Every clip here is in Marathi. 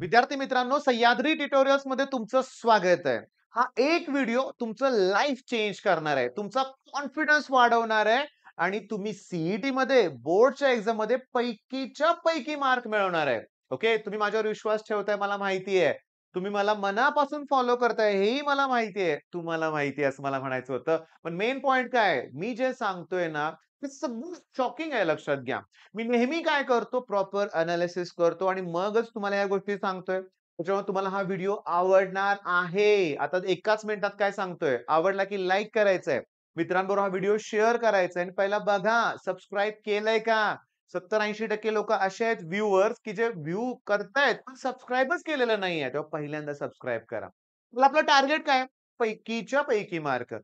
विद्यार्थी मित्रांनो, सह्याद्री ट्युटोरियल्स मध्ये तुमचं स्वागत आहे. हा एक व्हिडिओ तुमचं लाईफ चेंज करणार आहे. तुमचा कॉन्फिडन्स वाढवणार आहे आणि तुम्ही सीईटी मध्ये बोर्डच्या एक्झाम मध्ये पैकीच्या पैकी मार्क मिळवणार आहे. ओके, तुम्ही माझ्यावर विश्वास ठेवताय मला माहिती आहे. तुम्ही मला मनापासून फॉलो करताय हेही मला माहिती आहे. तुम्हाला माहिती आहे असं मला म्हणायचं होतं. पण मेन पॉइंट काय आहे? मी जे सांगतोय ना, ते सगळं शॉकिंग आहे लक्षात घ्या. मी नेहमी काय करतो प्रॉपर एनालिसिस करतो आणि मगच तुम्हाला या गोष्टी सांगतोय. त्याच्यामुळे तुम्हाला हा व्हिडिओ आवडणार आहे. आता एकाच मिनिटात काय सांगतोय, आवडला की लाईक करायचंय. मित्रांबरोबर हा व्हिडिओ शेअर करायचा आणि पहिला बघा सबस्क्राईब केलंय का? 70-80% लोकं असे आहेत व्ह्यूअर्स, की जे व्ह्यू करतायत पण सबस्क्राईबच केलेलं नाहीये. तेव्हा पहिल्यांदा सबस्क्राईब करा. मला आपलं टार्गेट काय? पैकीच्या पैकी मार्क.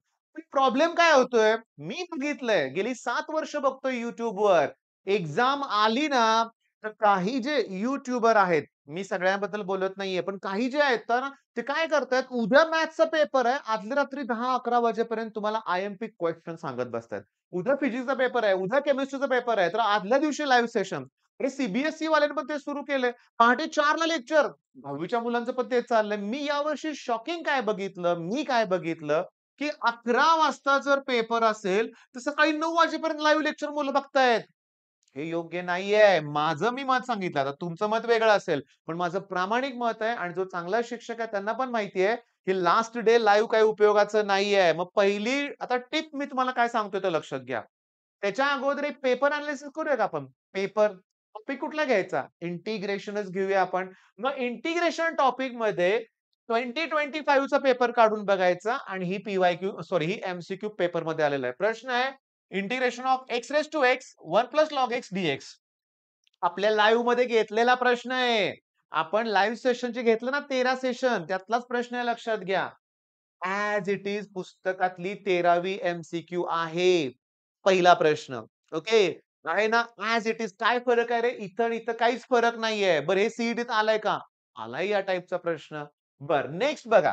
प्रॉब्लेम काय होतोय? मी बघितलंय गेली 7 वर्ष बघतोय YouTubeवर. एक्झाम आली ना, तर काही जे यूट्यूबर आहेत, मी सगळ्यांबद्दल बोलत नाहीये, पण काही जे आहेत तर ते काय करतायत, उद्या मॅथ्सचा पेपर आहे, आदल्या रात्री 10-11 वाजेपर्यंत तुम्हाला आय-एम-पी क्वेशन सांगत बसतायत. उद्या फिजिक्सचा पेपर आहे, उद्या केमिस्ट्रीचा पेपर आहे, तर आदल्या दिवशी लाईव्ह सेशन. अरे वाल्यांनी पण ते सुरू केलंय. पहाटे 4 लेक्चर. 10वीच्या मुलांचं पण तेच चाललंय. मी यावर्षी शॉकिंग काय बघितलं, मी काय बघितलं, की 11 वाजता जर पेपर असेल, तर सकाळी 9 वाजेपर्यंत लाईव्ह लेक्चर मुलं बघतायत. हे योग्य नाहीये. माझं मी मत सांगितलं. आता तुमचं मत वेगळं असेल. पण माझं प्रामाणिक मत आहे आणि जो चांगला शिक्षक आहे त्यांना पण माहिती आहे, की लास्ट डे लाईव्ह काही उपयोगाचं नाहीये. मग पहिली आता टिप मी तुम्हाला काय सांगतोय ते लक्षात घ्या. त्याच्या अगोदर एक पेपर एनालिसिस करूया का आपण? पेपर टॉपिक कुठला घ्यायचा? इंटिग्रेशनच घेऊया आपण. मग इंटिग्रेशन टॉपिकमध्ये 2025 चा पेपर काढून बघायचा आणि ही ही एम-सी-क्यू पेपरमध्ये आलेला आहे. प्रश्न आहे integration of x raise to x 1 plus log x dx. आपल्या लाईव्ह मध्ये घेतलेला प्रश्न आहे. आपण लाईव्ह सेशनचे घेतलं ना 13 सेशन त्यातलाच प्रश्न आहे लक्षात घ्या. ॲज इट इज पुस्तकातली 13वी एम-सी-क्यू आहे. पहिला प्रश्न. ओके. आहे ना ॲज इट इज काय फरक आहे रे? इथं आणि इथं काहीच फरक नाहीये. बरं हे सीईटीत आलाय का? आलाय या टाइपचा प्रश्न. बरं नेक्स्ट बघा.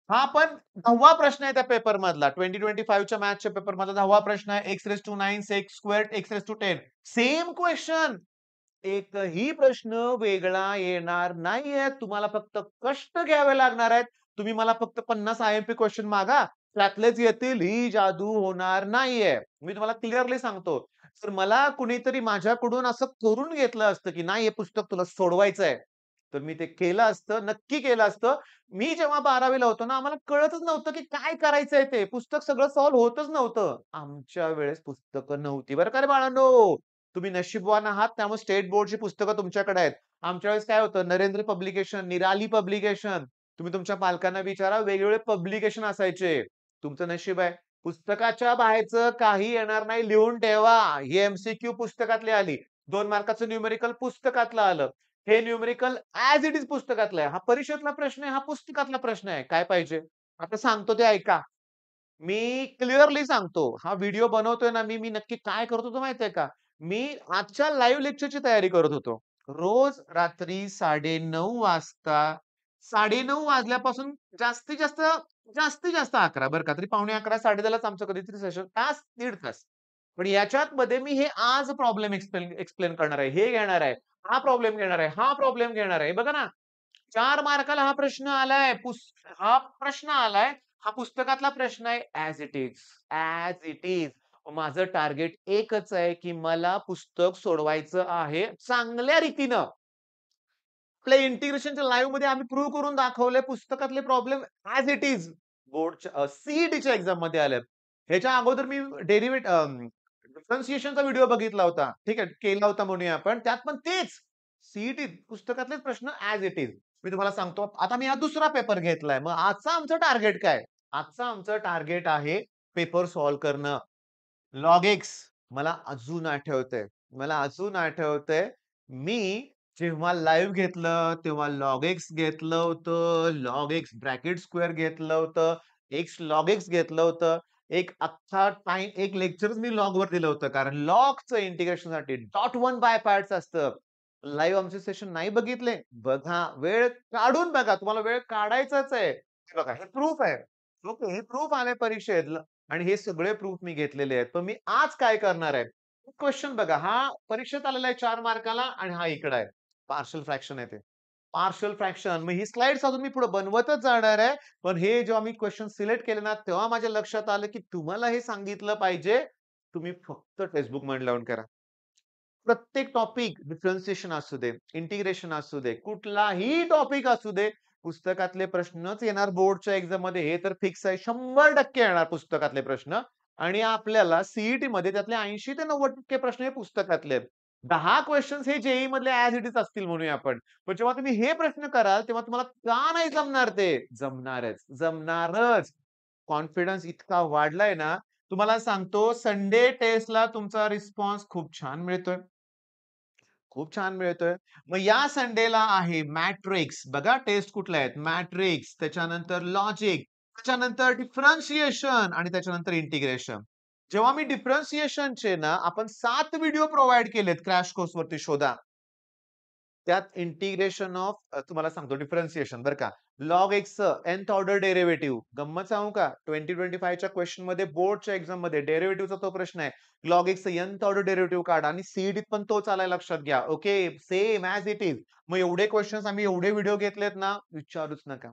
हा पण 10वा प्रश्न आहे त्या पेपरमधला. 2025 च्या मॅथ्सच्या पेपरमधला 10वा प्रश्न आहे. X raise to 9 sec squared x raise to 10. Same question. एकही प्रश्न वेगळा येणार नाहीये. तुम्हाला फक्त कष्ट घ्यावे लागणार आहेत. तुम्ही मला फक्त 50 आय-एम-पी क्वेशन मागा. त्यातलेच येतील ही जादू होणार नाहीये. मी तुम्हाला क्लिअरली सांगतो. तर मला कुणीतरी माझ्याकडून असं करून घेतलं असतं, की नाही हे पुस्तक तुला सोडवायचंय. तर मी ते केलं असतं, नक्की केलं असतं. मी जेव्हा 12वी होतो ना, आम्हाला कळतच नव्हतं, की काय करायचंय ते. पुस्तक सगळं सॉल्व्ह होतच नव्हतं. आमच्या वेळेस पुस्तकं नव्हती बरं का रे बाळांनो. तुम्ही नशीबवान आहात त्यामुळे स्टेट बोर्डची पुस्तकं तुमच्याकडे आहेत. आमच्या वेळेस काय होतं नरेंद्र पब्लिकेशन, निराली पब्लिकेशन. तुम्ही तुमच्या पालकांना विचारा वेगवेगळे पब्लिकेशन असायचे. तुमचं नशीब आहे. पुस्तकाच्या बाहेरचं काही येणार नाही लिहून ठेवा. ही एम-सी-क्यू पुस्तकातली आली. 2 मार्काचं न्यूमेरिकल पुस्तकातलं आलं. हे न्यूमेरिकल ॲज इट इज पुस्तकातलं आहे. हा परीक्षेतला प्रश्न आहे, हा पुस्तकातला प्रश्न आहे. काय पाहिजे? आता सांगतो ते ऐका. मी क्लिअरली सांगतो. हा व्हिडिओ बनवतोय ना मी नक्की काय करत होतो माहिती का? मी आजच्या लाईव्ह लेक्चरची तयारी करत होतो. रोज रात्री 9:30 वाजता 9:30 वाजल्यापासून जास्तीत जास्त जास्तीत जास्त 11 बरं का. तरी पावणे 11, 10:30लाच आमचं कधीतरी सेशन तास, दीड तास. पण याच्यात मध्ये मी हे आज प्रॉब्लेम एक्सप्लेन एक्सप्लेन करणार आहे. हे घेणार आहे. हा प्रॉब्लेम घेणार आहे. हा प्रॉब्लेम घेणार आहे. बघा ना 4 मार्काला हा प्रश्न आलाय. हा प्रश्न आलाय. हा पुस्तकातला प्रश्न आहे as it is. As it is. माझं टार्गेट एकच आहे, की मला पुस्तक सोडवायचं आहे चांगल्या रीतीनं. आपल्या इंटिग्रेशनच्या लाईव्हमध्ये आम्ही प्रूव्ह करून दाखवलंय पुस्तकातले प्रॉब्लेम ॲज इट इज. बोर्डच्या सीईटीच्या एक्झाममध्ये आलेत. ह्याच्या अगोदर मी डिफरन्शिएशनचा व्हिडिओ बघितला होता. ठीक आहे. केला होता म्हणूया आपण. त्यात पण तेच सीईटीत पुस्तकातलेच प्रश्न ॲज इट इज. मी तुम्हाला सांगतो. आता मी हा दुसरा पेपर घेतलाय. मग आजचं आमचं टार्गेट काय? आजचं आमचं टार्गेट आहे पेपर सॉल्व्ह करणं. लॉग एक्स मला अजून आठवतंय. मला अजून आठवतंय. मी जेव्हा लाईव्ह घेतलं, तेव्हा लॉग एक्स घेतलं होतं. लॉग एक्स ब्रॅकेट स्क्वेअर घेतलं होतं. एक्स लॉग एक्स घेतलं होतं. एक अख्खा टाईम एक लेक्चरच मी लॉगवर दिलं होतं. कारण लॉगचं इंटिग्रेशनसाठी डॉट वन बाय पार्ट्स असतं. लाईव्ह आमचे सेशन नाही बघितले? बघा. वेळ काढून बघा. तुम्हाला वेळ काढायचाच आहे. हे बघा हे प्रूफ आहे. ओके. हे प्रूफ आलंय परीक्षेत आणि हे सगळे प्रूफ मी घेतलेले आहेत. पण मी आज काय करणार आहे? क्वेशन बघा. हा परीक्षेत आलेला आहे 4 मार्काला आणि हा इकडे आहे. पार्शल फ्रॅक्शन आहे ते. Partial fraction. मग ही स्लाइड्स अजून मी पुढे बनवतच जाणार आहे. पण हे जेव्हा मी क्वेशन सिलेक्ट केले ना, तेव्हा माझ्या लक्षात आलं, की तुम्हाला हे सांगितलं पाहिजे, तुम्ही फक्त टेक्स्टबुक माइंड लावून करा. प्रत्येक टॉपिक डिफरन्शिएशन असू दे, इंटिग्रेशन असू दे, कुठलाही टॉपिक असू दे, पुस्तकातले प्रश्नच येणार बोर्डच्या एक्झाममध्ये हे तर फिक्स आहे. 100% येणार पुस्तकातले प्रश्न आणि आपल्याला सीईटी मध्ये त्यातले 80 ते 90% प्रश्न हे पुस्तकातले आहेत. 10 क्वेशन्स हे जेईई मधले ॲज इट इज असतील म्हणूया आपण. पण जेव्हा तुम्ही हे प्रश्न कराल, तेव्हा तुम्हाला का नाही जमणार ते? जमणारच, जमणारच. कॉन्फिडन्स इतका वाढलाय ना, तुम्हाला सांगतो संडे टेस्टला तुमचा रिस्पॉन्स खूप छान मिळतोय. खूप छान मिळतोय. मग या संडेला आहे मॅट्रिक्स. बघा टेस्ट कुठल्या आहेत? मॅट्रिक्स, त्याच्यानंतर लॉजिक, त्याच्यानंतर डिफरन्शिएशन आणि त्याच्यानंतर इंटिग्रेशन. जेव्हा मी डिफरन्शिएशनचे ना आपण 7 व्हिडिओ प्रोव्हाईड केलेत क्रॅश कोर्सवरती शोधा. त्यात इंटिग्रेशन ऑफ तुम्हाला सांगतो डिफरन्शिएशन बरं का. लॉग एक्सचं nth ऑर्डर डेरिव्हेटिव्ह. गंमत सांगू का? 2025 च्या क्वेशनमध्ये बोर्डच्या एक्झाममध्ये डेरिव्हेटिव्हचा तो प्रश्न आहे. लॉग एक्सचं nth ऑर्डर डेरिव्हेटिव्ह काढा आणि सीईटीत पण तोच आलाय लक्षात घ्या. Okay, same as it is. मग एवढे क्वेशन्स आम्ही एवढे व्हिडिओ घेतलेत ना, विचारूच नका.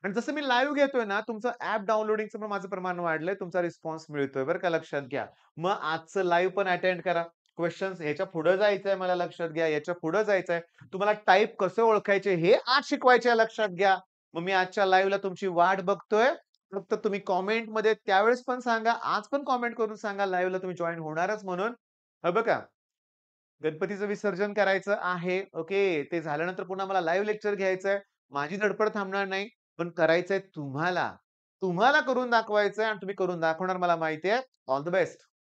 आणि जसं मी लाईव्ह घेतोय ना, तुमचं ॲप डाउनलोडिंगचं पण माझं प्रमाण वाढलंय. तुमचा रिस्पॉन्स मिळतोय बरं का, लक्षात घ्या. मग आजचं लाईव्ह पण अटेंड करा. क्वेशन्स ह्याच्या पुढे जायचंय मला लक्षात घ्या. याच्या पुढे जायचंय. तुम्हाला टाइप कसे ओळखायचे हे आज शिकवायचे आहे लक्षात घ्या. मग मी आजच्या लाईव्हला तुमची वाट बघतोय. फक्त तुम्ही कमेंटमध्ये त्यावेळेस पण सांगा, आज पण कमेंट करून सांगा लाईव्हला तुम्ही जॉइन होणारच म्हणून. हे बघा, गणपतीचं विसर्जन करायचं आहे. ओके. ते झाल्यानंतर पुन्हा मला लाईव्ह लेक्चर घ्यायचंय. माझी धडपड थांबणार नाही. पण करायचंय तुम्हाला. तुम्हाला करून दाखवायचंय आणि तुम्ही करून दाखवणार मला माहिती आहे. All the best.